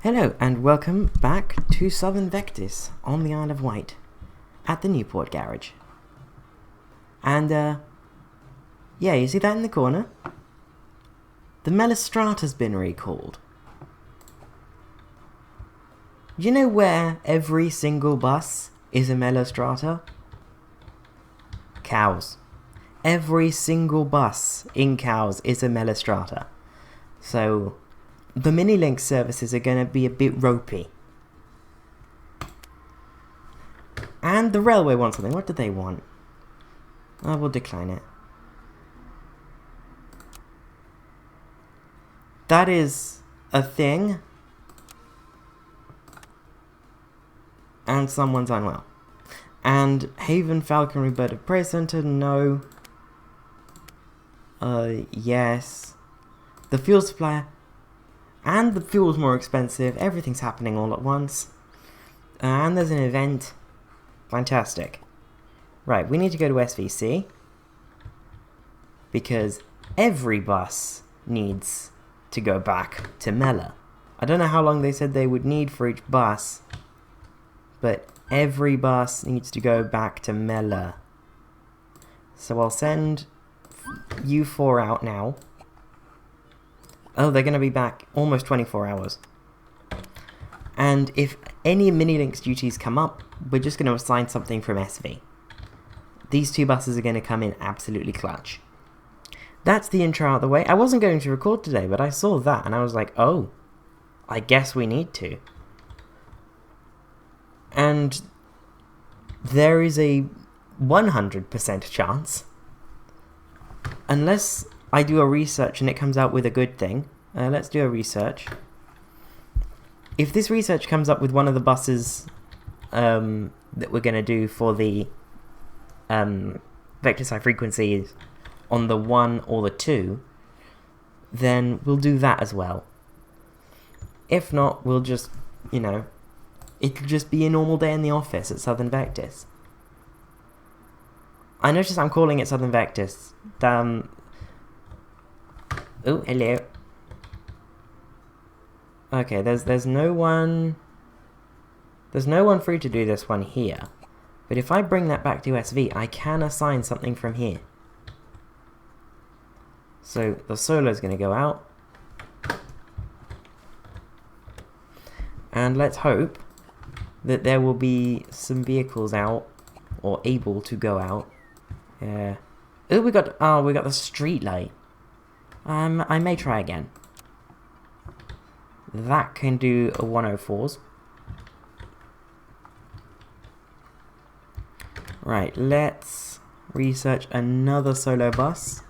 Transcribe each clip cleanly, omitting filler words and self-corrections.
Hello and welcome back to Southern Vectis on the Isle of Wight at the Newport garage. And yeah, you see that in the corner? The Melistrata's been recalled. You know where every single bus is a Melistrata? Cows. Every single bus in Cows is a Melistrata. So the MiniLinks services are going to be a bit ropey. And the railway wants something. What do they want? I will decline it. That is a thing. And someone's unwell. And Haven Falconry Bird of Prey Center, no. Yes. The fuel supplier. And the fuel's more expensive. Everything's happening all at once. And there's an event. Fantastic. Right, we need to go to SVC. Because every bus needs to go back to Mela. I don't know how long they said they would need for each bus. But every bus needs to go back to Mela. So I'll send you 4 out now. Oh, they're going to be back almost 24 hours. And if any MiniLinks duties come up, we're just going to assign something from SV. These 2 buses are going to come in absolutely clutch. That's the intro out of the way. I wasn't going to record today, but I saw that and I was like, oh, I guess we need to. And there is a 100% chance, unless I do a research and it comes out with a good thing. Let's do a research. If this research comes up with one of the buses that we're going to do for the Vectis High Frequency on the 1 or the 2, then we'll do that as well. If not, we'll just, you know, it'll just be a normal day in the office at Southern Vectis. I noticed I'm calling it Southern Vectis. Oh, hello. Okay, there's no one free to do this one here. But if I bring that back to SV, I can assign something from here. So the solo's going to go out. And let's hope that there will be some vehicles out or able to go out. Yeah. Oh, we got the street light. I may try again. That can do a 104s. Right, let's research another solo bus.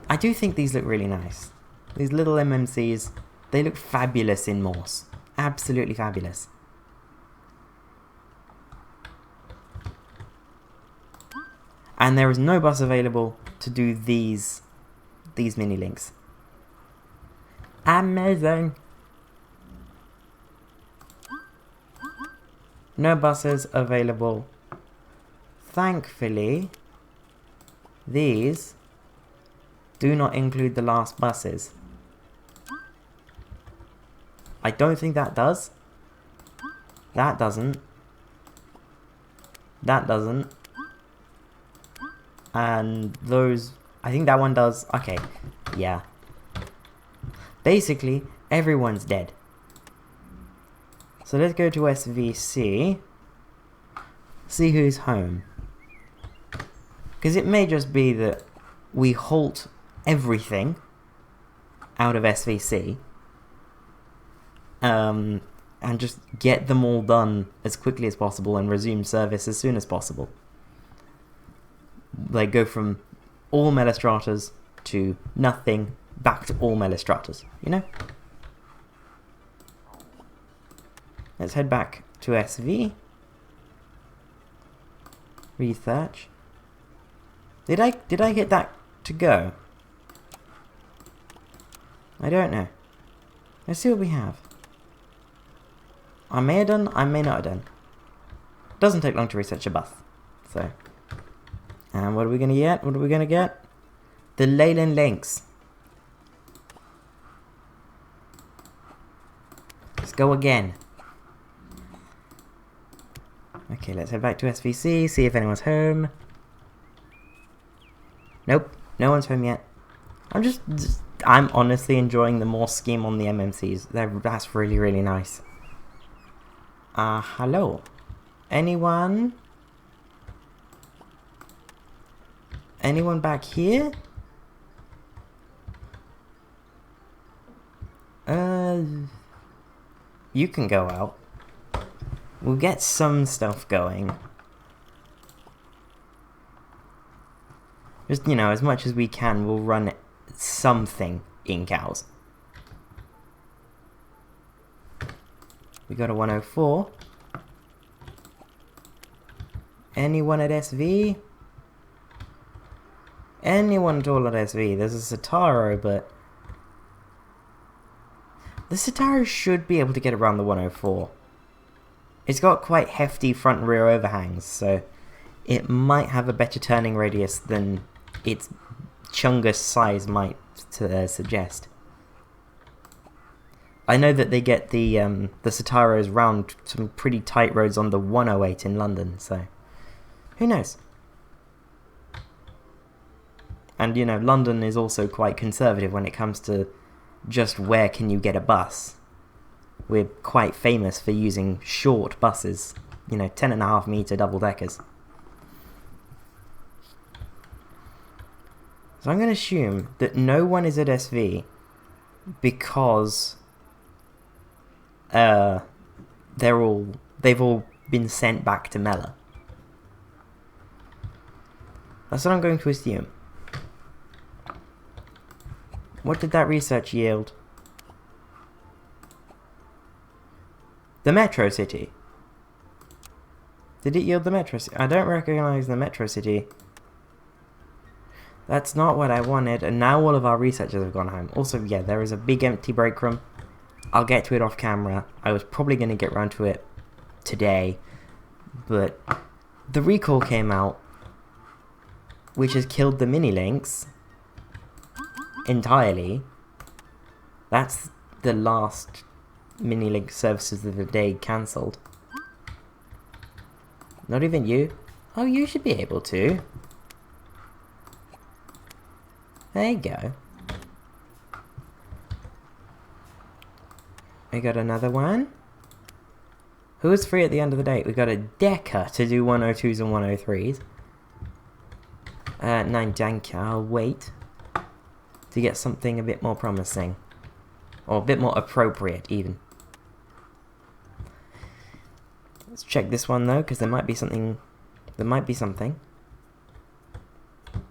I do think these look really nice. These little MMCs, they look fabulous in Morse. Absolutely fabulous. And there is no bus available to do these MiniLinks. Amazing! No buses available. Thankfully, these do not include the last buses. I don't think that does. That doesn't. That doesn't. And those, I think that one does. Okay, yeah. Basically, everyone's dead. So let's go to SVC. See who's home. Because it may just be that we halt everything out of SVC. And just get them all done as quickly as possible and resume service as soon as possible. They go from all Melistratas to nothing, back to all Melistratas, you know? Let's head back to SV. Research. Did I get that to go? I don't know. Let's see what we have. I may have done, I may not have done. Doesn't take long to research a bus, so. And what are we going to get? What are we going to get? The Leyland links. Let's go again. Okay, let's head back to SVC, see if anyone's home. Nope, no one's home yet. I'm honestly enjoying the Morse scheme on the MMCs. That's really, really nice. Hello? Anyone? Anyone back here? You can go out. We'll get some stuff going. Just, you know, as much as we can, we'll run something in cows. We got a 104. Anyone at SV? Anyone at all at SV? There's a Sataro, but the Sataro should be able to get around the 104. It's got quite hefty front and rear overhangs, so it might have a better turning radius than its chungus size might suggest. I know that they get the Sataros round some pretty tight roads on the 108 in London, so who knows? And you know, London is also quite conservative when it comes to just where can you get a bus. We're quite famous for using short buses, you know, 10.5 meter double deckers. So I'm going to assume that no one is at SV because they've all been sent back to Mela. That's what I'm going to assume. What did that research yield? The Metro City. Did it yield the Metro City? I don't recognize the Metro City. That's not what I wanted, and now all of our researchers have gone home. Also, yeah, there is a big empty break room. I'll get to it off camera. I was probably going to get around to it today, but the recall came out, which has killed the MiniLinks entirely. That's the last MiniLink services of the day cancelled. Not even you? Oh, you should be able to. There you go. We got another one. Who is free at the end of the day? We got a Decker to do 102s and 103s. 9 Danker, I'll wait to get something a bit more promising. Or a bit more appropriate, even. Let's check this one, though, because there might be something. There might be something.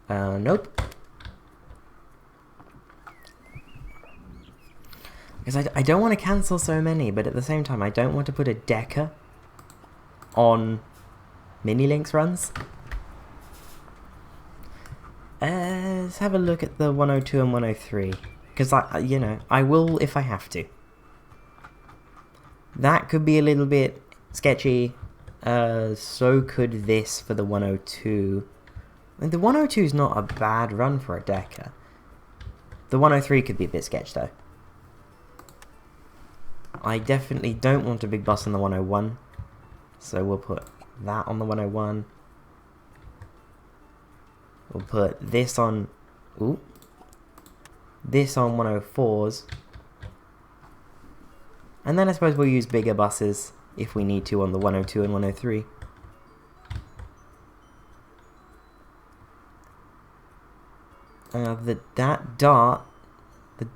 Nope. Because I don't want to cancel so many, but at the same time, I don't want to put a Decker on MiniLinks runs. Let's have a look at the 102 and 103. Because, you know, I will if I have to. That could be a little bit sketchy. So could this for the 102. And the 102 is not a bad run for a Decker. The 103 could be a bit sketch, though. I definitely don't want a big bus on the 101. So we'll put that on the 101. We'll put this on... Ooh. This on 104s. And then I suppose we'll use bigger buses if we need to on the 102 and 103. The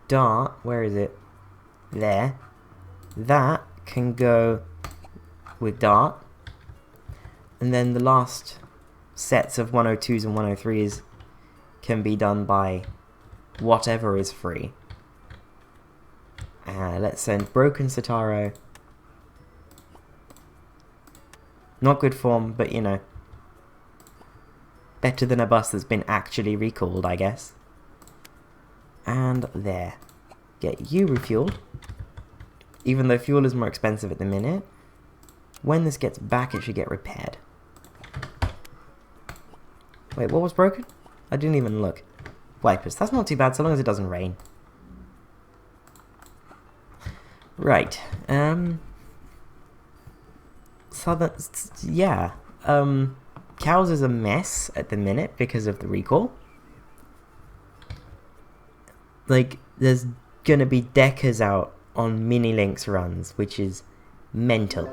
dart, where is it? There. That can go with dart. And then the last sets of 102s and 103s can be done by whatever is free. Let's send Broken Sataro. Not good form, but you know. Better than a bus that's been actually recalled, I guess. And there. Get you refueled. Even though fuel is more expensive at the minute, when this gets back it should get repaired. Wait, what was broken? I didn't even look. wipers. That's not too bad, so long as it doesn't rain. Right. Southern... Yeah. Cows is a mess at the minute because of the recall. Like, there's gonna be deckers out on MiniLinks runs, which is mental.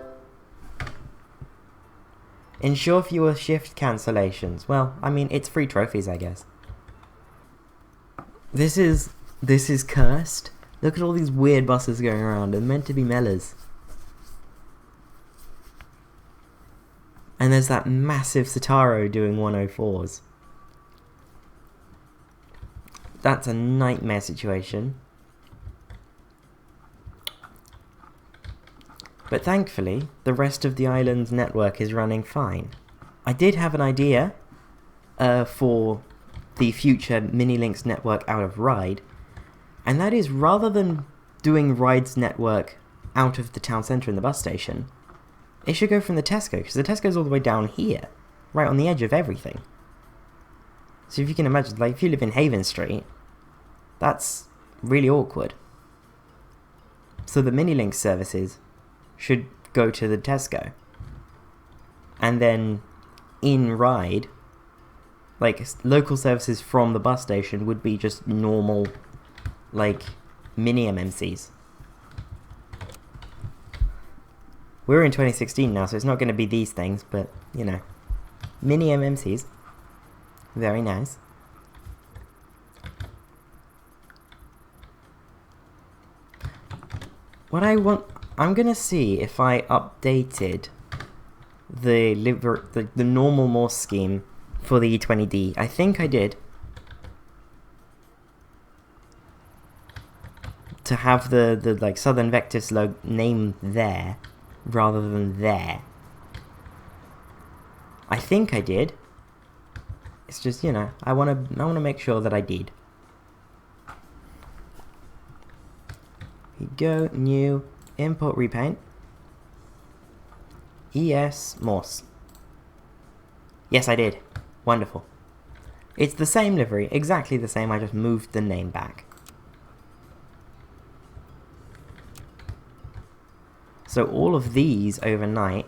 Ensure fewer shift cancellations. Well, I mean, it's free trophies, I guess. This is cursed. Look at all these weird buses going around. They're meant to be Mellors. And there's that massive Citaro doing 104s. That's a nightmare situation. But thankfully, the rest of the island's network is running fine. I did have an idea for the future MiniLinks network out of Ryde, and that is, rather than doing Ryde's network out of the town centre in the bus station, it should go from the Tesco, because the Tesco's all the way down here, right on the edge of everything. So if you can imagine, like, if you live in Haven Street, that's really awkward. So the MiniLinks services should go to the Tesco. And then in Ryde, like, local services from the bus station would be just normal, like, mini MMCs. We're in 2016 now, so it's not going to be these things, but, you know, mini MMCs. Very nice. What I want... I'm gonna see if I updated the normal Morse scheme for the E20D. I think I did. To have the like Southern Vectis name there rather than there. I think I did. It's just, you know, I wanna make sure that I did. Here we go, new. Import repaint. ES Morse. Yes, I did. Wonderful. It's the same livery, exactly the same, I just moved the name back. So all of these overnight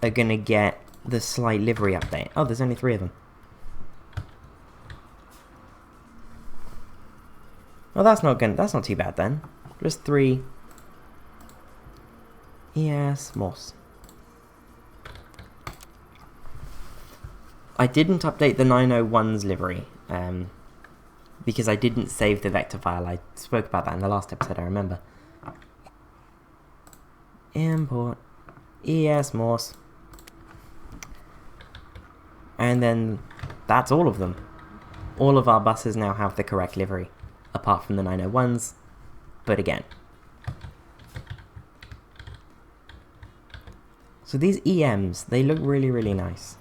are gonna get the slight livery update. Oh, there's only 3 of them. Well, that's not too bad then. Just 3. Yes, Morse. I didn't update the 901's livery, because I didn't save the vector file. I spoke about that in the last episode, I remember. Import ES Morse. And then that's all of them. All of our buses now have the correct livery, apart from the 901's. But again. So these EMs, they look really, really nice.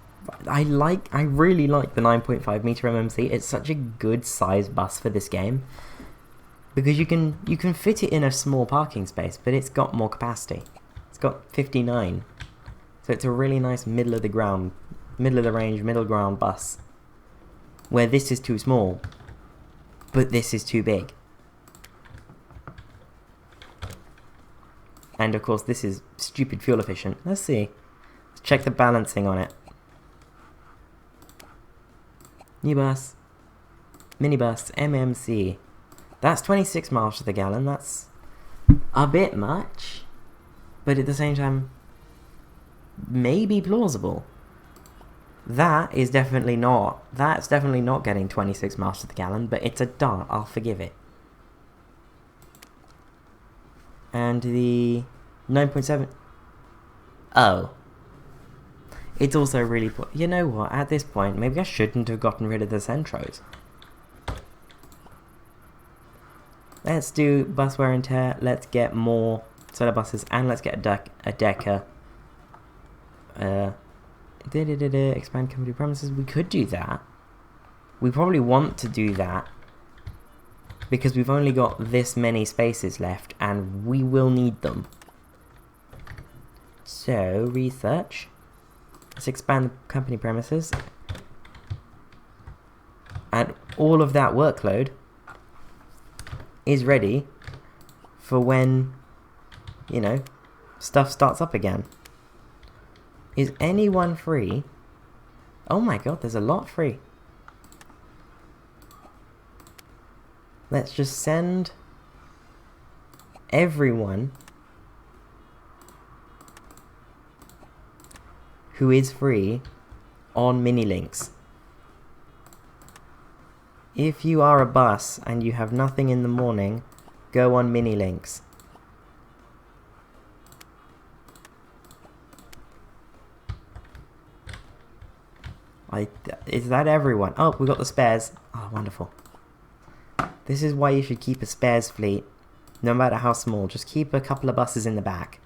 I really like the 9.5 meter MMC. It's such a good size bus for this game. Because you can fit it in a small parking space, but it's got more capacity. It's got 59. So it's a really nice middle of the range, middle ground bus. Where this is too small, but this is too big. And of course this is stupid fuel efficient. Let's see. Let's check the balancing on it. New bus. Minibus MMC. That's 26 miles to the gallon. That's a bit much. But at the same time, maybe plausible. That's definitely not getting 26 miles to the gallon, but it's a dart. I'll forgive it. And the 9.7... Oh. It's also really... You know what? At this point, maybe I shouldn't have gotten rid of the Centros. Let's do bus wear and tear. Let's get more solar buses. And let's get a decker. Expand company premises. We could do that. We probably want to do that. Because we've only got this many spaces left, and we will need them. So, research. Let's expand the company premises. And all of that workload is ready for when, you know, stuff starts up again. Is anyone free? Oh my god, there's a lot free. Let's just send everyone who is free on MiniLinks. If you are a bus and you have nothing in the morning, go on MiniLinks. Is that everyone? Oh, we got the spares. Oh, wonderful. This is why you should keep a spares fleet, no matter how small. Just keep a couple of buses in the back.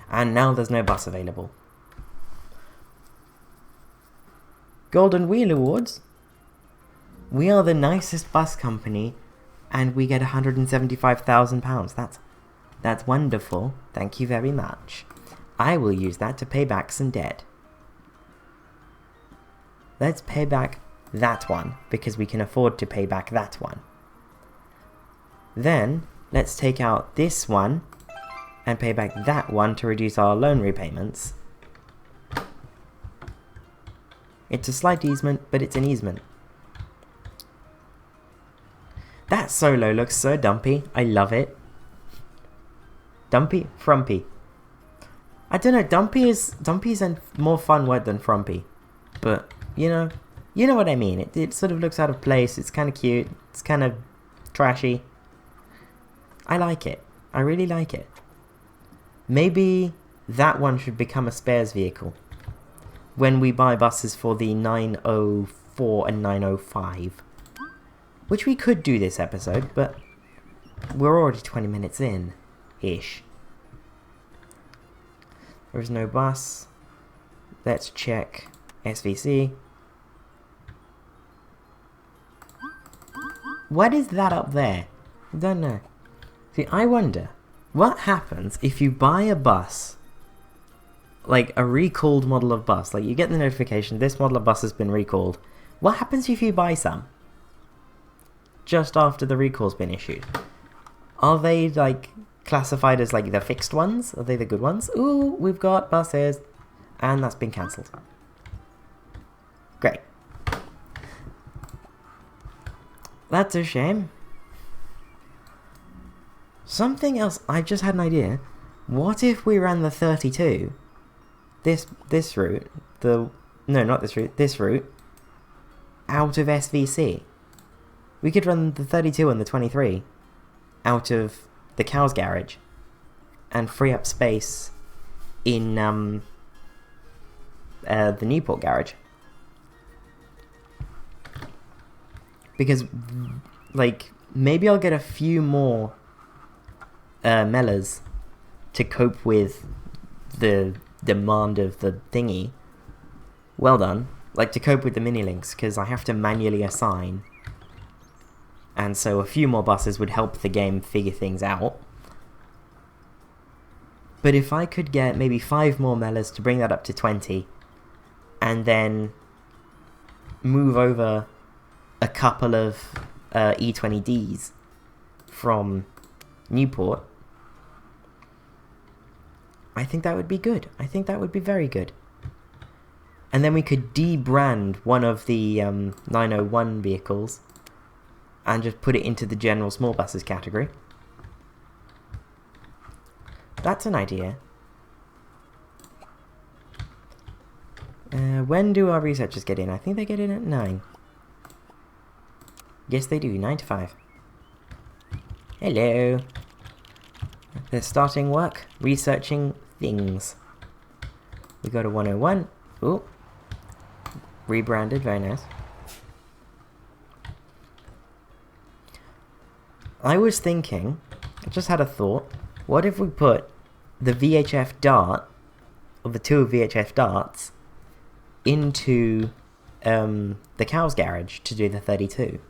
And now there's no bus available. Golden Wheel Awards. We are the nicest bus company, and we get £175,000. That's wonderful. Thank you very much. I will use that to pay back some debt. Let's pay back that one, because we can afford to pay back that one. Then, let's take out this one, and pay back that one to reduce our loan repayments. It's a slight easement, but it's an easement. That solo looks so dumpy. I love it. Dumpy? Frumpy. I don't know, dumpy is a more fun word than frumpy. But, you know what I mean. It sort of looks out of place. It's kind of cute. It's kind of trashy. I like it. I really like it. Maybe that one should become a spares vehicle when we buy buses for the 904 and 905. Which we could do this episode, but we're already 20 minutes in. Ish. There's no bus. Let's check SVC. What is that up there? I don't know. See, I wonder, what happens if you buy a bus, like a recalled model of bus, like you get the notification, this model of bus has been recalled. What happens if you buy some just after the recall's been issued? Are they, like, classified as, like, the fixed ones? Are they the good ones? Ooh, we've got buses. And that's been cancelled. Great. That's a shame. Something else, I've just had an idea. What if we ran the 32, this route, no, not this route, this route, out of SVC? We could run the 32 and the 23 out of the Cow's garage and free up space in the Newport garage. Because, like, maybe I'll get a few more Mellas to cope with the demand of the thingy. Well done. Like, to cope with the MiniLinks, because I have to manually assign. And so a few more buses would help the game figure things out. But if I could get maybe 5 more Mellas to bring that up to 20, and then move over a couple of E20Ds from Newport, I think that would be good. I think that would be very good. And then we could debrand one of the 901 vehicles and just put it into the general small buses category. That's an idea. When do our researchers get in? I think they get in at 9. Yes, they do. 9 to 5. Hello. They're starting work. Researching things. We go to 101. Ooh. Rebranded. Very nice. I was thinking, I just had a thought, what if we put the VHF dart, or the 2 VHF darts, into the Cow's garage to do the 32,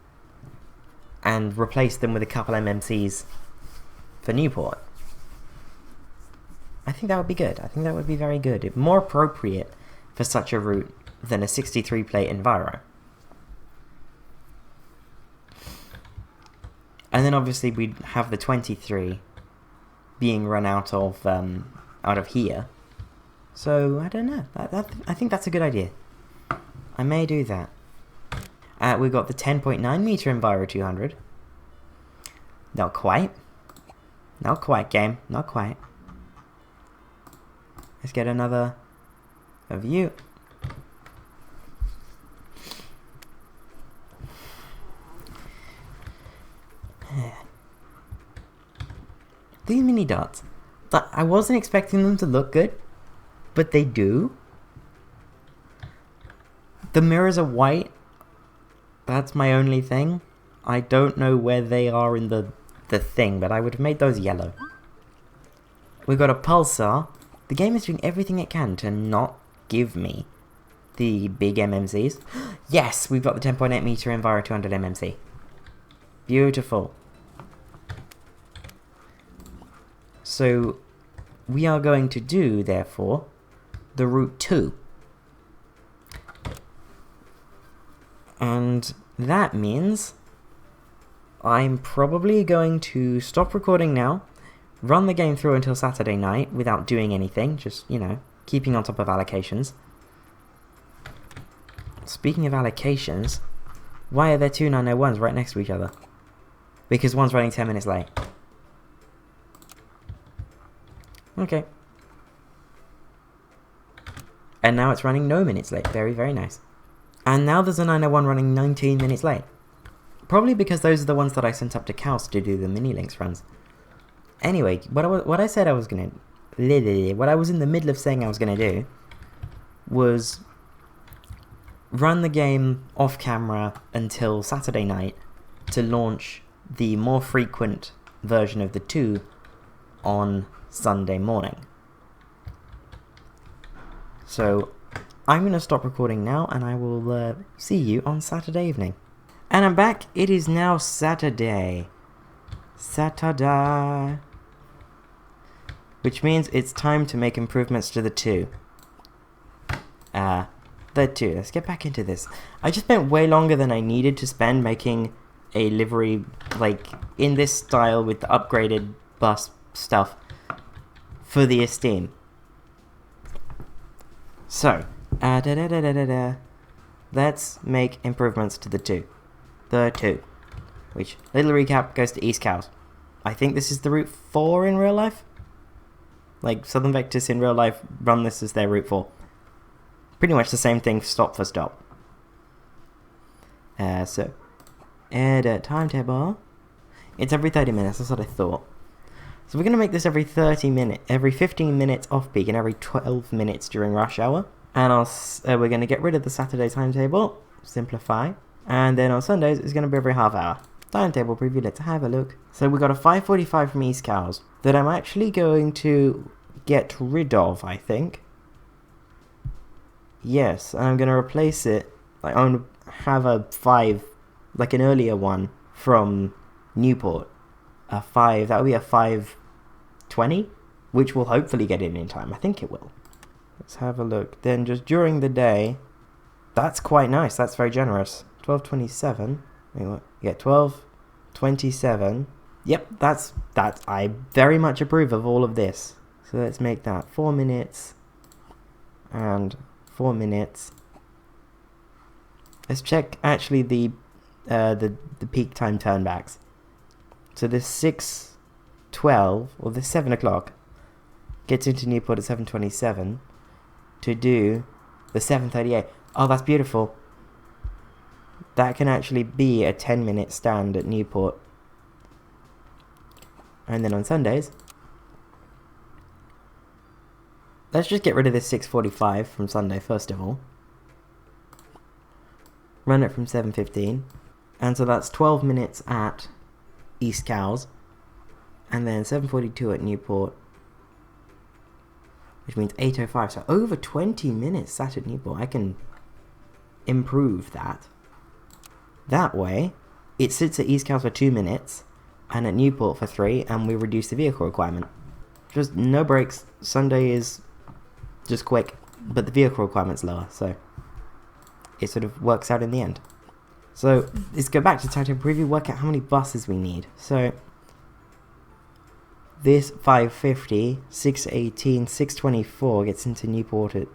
and replace them with a couple MMCs for Newport? I think that would be good. I think that would be very good. More appropriate for such a route than a 63 plate Enviro. And then obviously we'd have the 23 being run out of here. So I don't know. I think that's a good idea. I may do that. We've got the 10.9 meter Enviro200. Not quite. Not quite, game. Not quite. Let's get another view. These mini dots. I wasn't expecting them to look good, but they do. The mirrors are white. That's my only thing. I don't know where they are in the thing, but I would have made those yellow. We've got a pulsar. The game is doing everything it can to not give me the big MMCs. Yes, we've got the 10.8 meter Enviro200 MMC. Beautiful. So we are going to do, therefore, the route 2. And that means I'm probably going to stop recording now, run the game through until Saturday night without doing anything, just, you know, keeping on top of allocations. Speaking of allocations, why are there two 901s right next to each other? Because one's running 10 minutes late. Okay. And now it's running no minutes late. Very, very nice. And now there's a 901 running 19 minutes late. Probably because those are the ones that I sent up to Kaus to do the MiniLinks runs. Anyway, what I said I was gonna... What I was in the middle of saying I was gonna do was run the game off camera until Saturday night to launch the more frequent version of the 2 on Sunday morning. So I'm going to stop recording now and I will see you on Saturday evening. And I'm back. It is now Saturday. Saturday. Which means it's time to make improvements to the 2. The 2. Let's get back into this. I just spent way longer than I needed to spend making a livery, like, in this style with the upgraded bus stuff for the Esteem. So, let's make improvements to the 2. The 2. Which, little recap, goes to East Cows. I think this is the Route 4 in real life. Like, Southern Vectis in real life run this as their Route 4. Pretty much the same thing, stop for stop. So, add a timetable. It's every 30 minutes, that's what I thought. So we're going to make this every 15 minutes off peak and every 12 minutes during rush hour. And we're going to get rid of the Saturday timetable, simplify. And then on Sundays, it's going to be every half hour. Timetable preview, let's have a look. So we got a 5:45 from East Cows that I'm actually going to get rid of, I think. Yes, and I'm going to replace it. Like, I'm going to have a 5, like an earlier one from Newport. A 5, that would be a 5:20, which will hopefully get in time. I think it will. Let's have a look. Then just during the day, that's quite nice. That's very generous. 12:27. Wait, what? Yeah, 12:27. Yep, that's I very much approve of all of this. So let's make that 4 minutes and 4 minutes. Let's check actually the peak time turnbacks. So the 6:12 or the 7 o'clock gets into Newport at 7:27 to do the 7:38. Oh, that's beautiful. That can actually be a 10-minute stand at Newport. And then on Sundays, let's just get rid of this 6:45 from Sunday first of all. Run it from 7:15. And so that's 12 minutes at East Cows. And then 7:42 at Newport. Which means 8:05. So over 20 minutes sat at Newport. I can improve that. That way, it sits at East Cows for 2 minutes. And at Newport for 3. And we reduce the vehicle requirement. Just no breaks. Sunday is just quick. But the vehicle requirement's lower. So it sort of works out in the end. So let's go back to timetable preview, work out how many buses we need. So this 550, 618, 624 gets into Newport at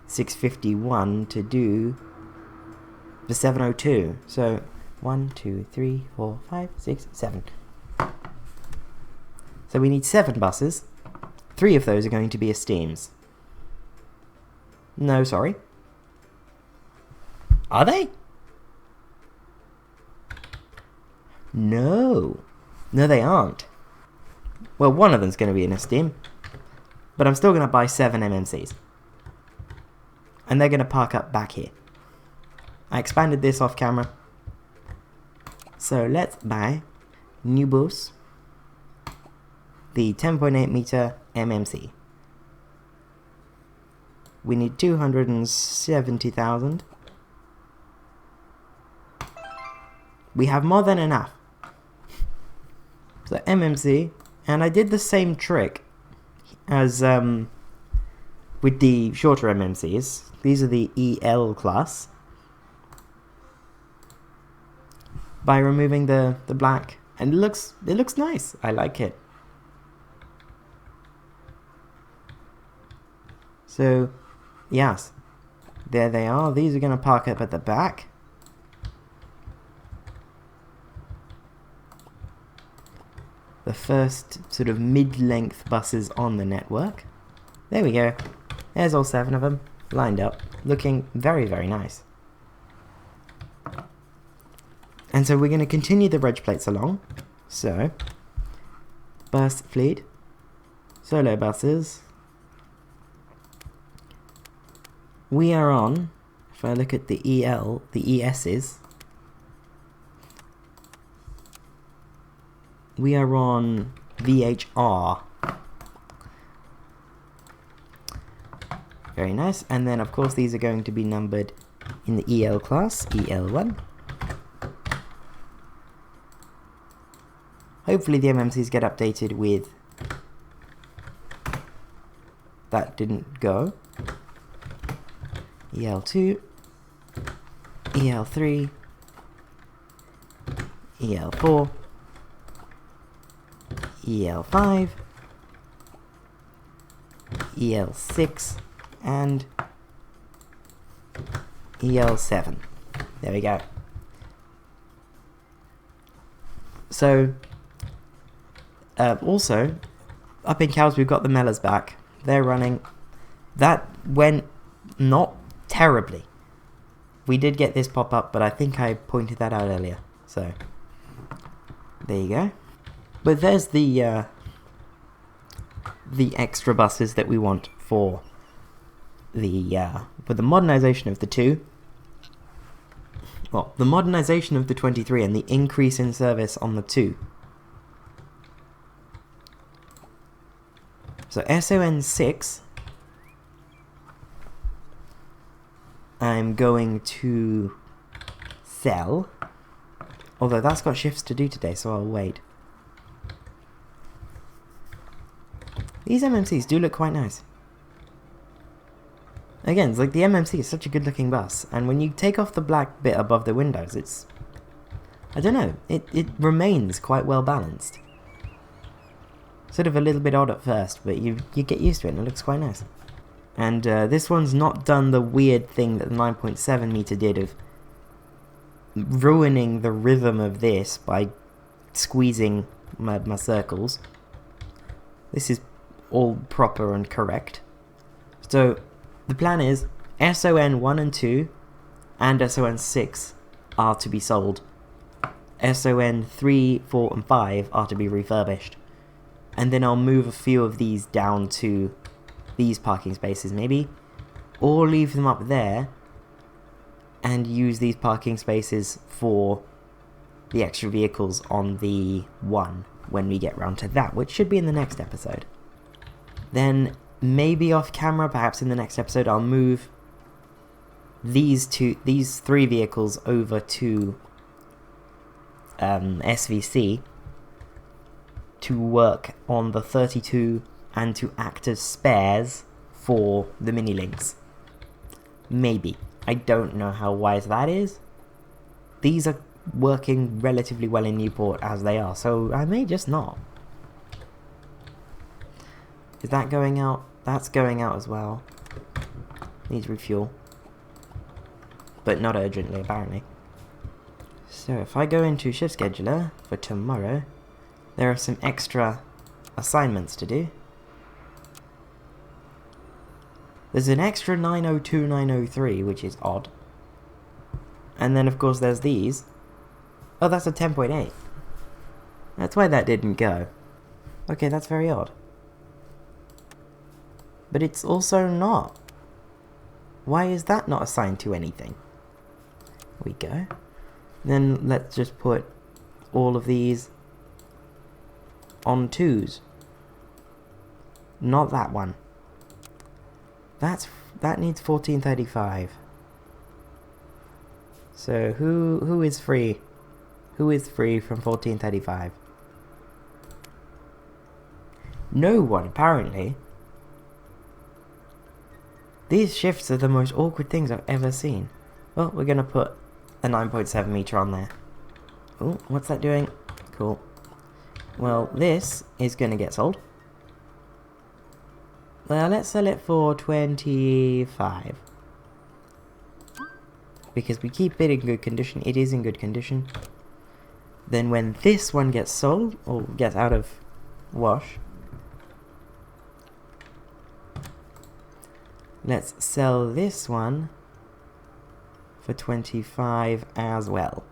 651 to do the 702. So 1, 2, 3, 4, 5, 6, 7. So we need 7 buses. 3 of those are going to be Esteems. No, sorry. Are they? No. No, they aren't. Well, one of them's going to be an Esteem. But I'm still going to buy 7 MMCs. And they're going to park up back here. I expanded this off camera. So let's buy new bus, the 10.8 meter MMC. We need 270,000. We have more than enough. So MMC, and I did the same trick as with the shorter MMCs. These are the EL class. By removing the black, and it looks nice. I like it. So, yes, there they are. These are going to park up at the back. The first sort of mid-length buses on the network. There we go. There's all 7 of them lined up, looking very, very nice. And so we're going to continue the reg plates along. So, bus fleet, solo buses. We are on, if I look at the EL, the ESs, we are on VHR. Very nice. And then, of course, these are going to be numbered in the EL class, EL1. Hopefully the MMCs get updated with... That didn't go. EL2, EL3, EL4, EL5, EL6, and EL7. There we go. So, also, up in Cows we've got the Mellors back. They're running. That went not terribly. We did get this pop up, but I think I pointed that out earlier. So, there you go. But there's the extra buses that we want for the modernization of the 2. Well, the modernization of the 23 and the increase in service on the 2. So SON6, I'm going to sell, although that's got shifts to do today, so I'll wait. These MMCs do look quite nice. Again, it's like the MMC is such a good looking bus, and when you take off the black bit above the windows, it's, I don't know, it remains quite well balanced. Sort of a little bit odd at first, but you get used to it and it looks quite nice. And this one's not done the weird thing that the 9.7 meter did of ruining the rhythm of this by squeezing my circles. This is all proper and correct. So the plan is SON 1 and 2 and SON 6 are to be sold. SON 3, 4 and 5 are to be refurbished. And then I'll move a few of these down to these parking spaces maybe, or leave them up there and use these parking spaces for the extra vehicles on the 1 when we get round to that, which should be in the next episode. Then maybe off camera, perhaps in the next episode, I'll move these 3 vehicles over to SVC to work on the 32 and to act as spares for the MiniLinks. Maybe. I don't know how wise that is. These are working relatively well in Newport as they are, so I may just not. Is that going out? That's going out as well. Needs refuel. But not urgently, apparently. So if I go into Shift Scheduler for tomorrow, there are some extra assignments to do. There's an extra 902, 903, which is odd. And then of course there's these. Oh, that's a 10.8. That's why that didn't go. Okay, that's very odd. But it's also not. Why is that not assigned to anything? We go. Then let's just put all of these on 2s. Not that one. That needs 1435. So who is free? Who is free from 1435? No one, apparently. These shifts are the most awkward things I've ever seen. Well, we're gonna put a 9.7 meter on there. Oh, what's that doing? Cool. Well, this is gonna get sold. Well, let's sell it for 25. Because we keep it in good condition. It is in good condition. Then when this one gets sold, or gets out of wash, let's sell this one for 25 as well.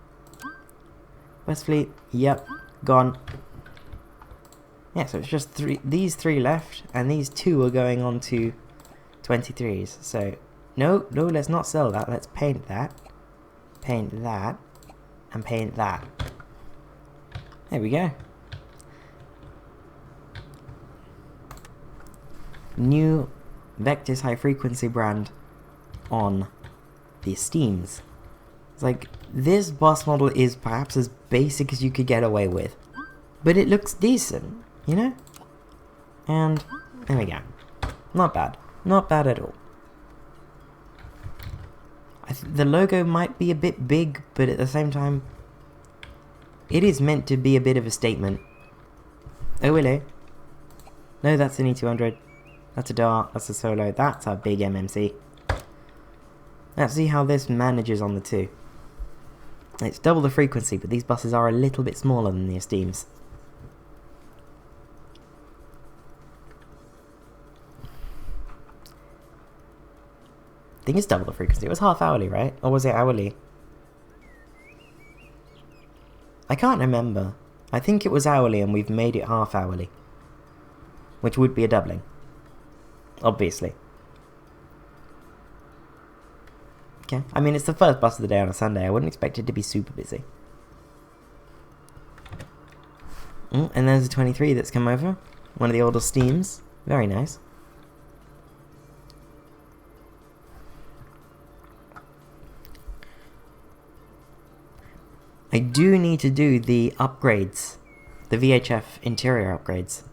Westfleet, yep, gone. Yeah, so it's just these three left, and these two are going on to 23s. So, no, let's not sell that. Let's paint that, and paint that. There we go. New Vectis High Frequency brand on the Steams. It's like, this boss model is perhaps as basic as you could get away with, but it looks decent, you know? And there we go. Not bad. Not bad at all. The logo might be a bit big, but at the same time, it is meant to be a bit of a statement. Oh, really? No, that's an E200. That's a dart. That's a solo. That's a big MMC. Let's see how this manages on the two. It's double the frequency, but these buses are a little bit smaller than the Esteems. I think it's double the frequency. It was half hourly, right? Or was it hourly? I can't remember. I think it was hourly and we've made it half hourly. Which would be a doubling. Obviously. Okay. I mean, it's the first bus of the day on a Sunday. I wouldn't expect it to be super busy. And there's a 23 that's come over. One of the older Steams. Very nice. I do need to do the upgrades, the VHF interior upgrades,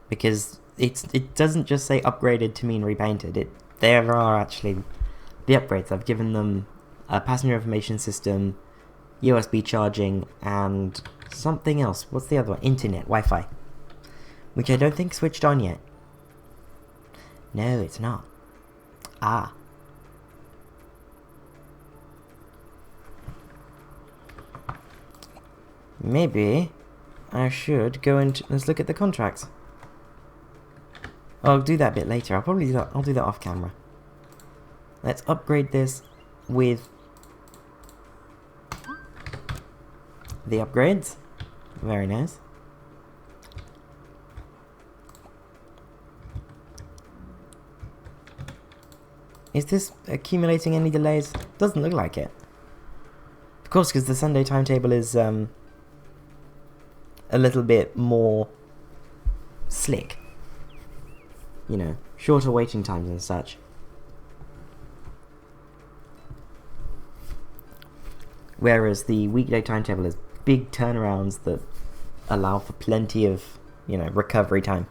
because it doesn't just say upgraded to mean repainted. There are actually the upgrades. I've given them a passenger information system, USB charging, and something else. What's the other one? Internet, Wi-Fi, which I don't think switched on yet. No, it's not. Ah. Maybe I should go and let's look at the contracts. I'll do that a bit later. I'll do that off camera. Let's upgrade this with the upgrades. Very nice. Is this accumulating any delays? Doesn't look like it. Of course, because the Sunday timetable is a little bit more slick. You know, shorter waiting times and such. Whereas the weekday timetable is big turnarounds that allow for plenty of, you know, recovery time.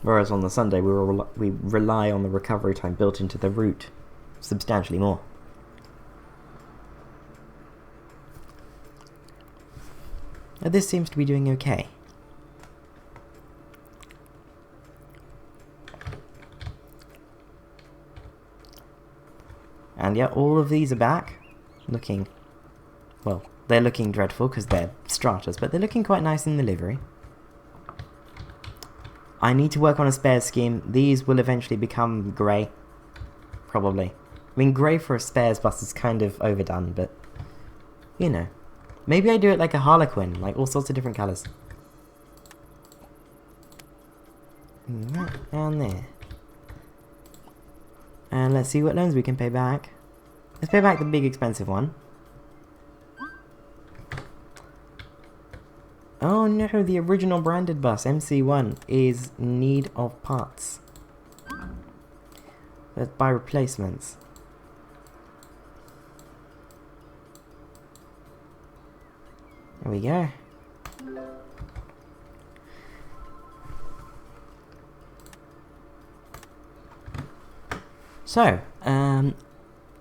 Whereas on the Sunday we rely on the recovery time built into the route substantially more. Now this seems to be doing okay. And yeah, all of these are back, looking, well, they're looking dreadful because they're stratas, but they're looking quite nice in the livery. I need to work on a spares scheme. These will eventually become grey, probably. I mean, grey for a spares bus is kind of overdone, but, you know. Maybe I do it like a harlequin, like all sorts of different colours. Down there. And let's see what loans we can pay back. Let's pay back the big expensive one. Oh no, the original branded bus, MC1, is in need of parts. Let's buy replacements. There we go. So,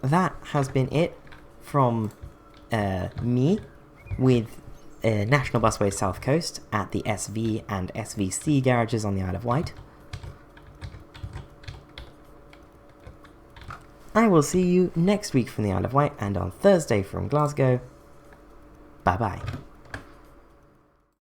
that has been it from me with National Busways South Coast at the SV and SVC garages on the Isle of Wight. I will see you next week from the Isle of Wight and on Thursday from Glasgow. Bye bye.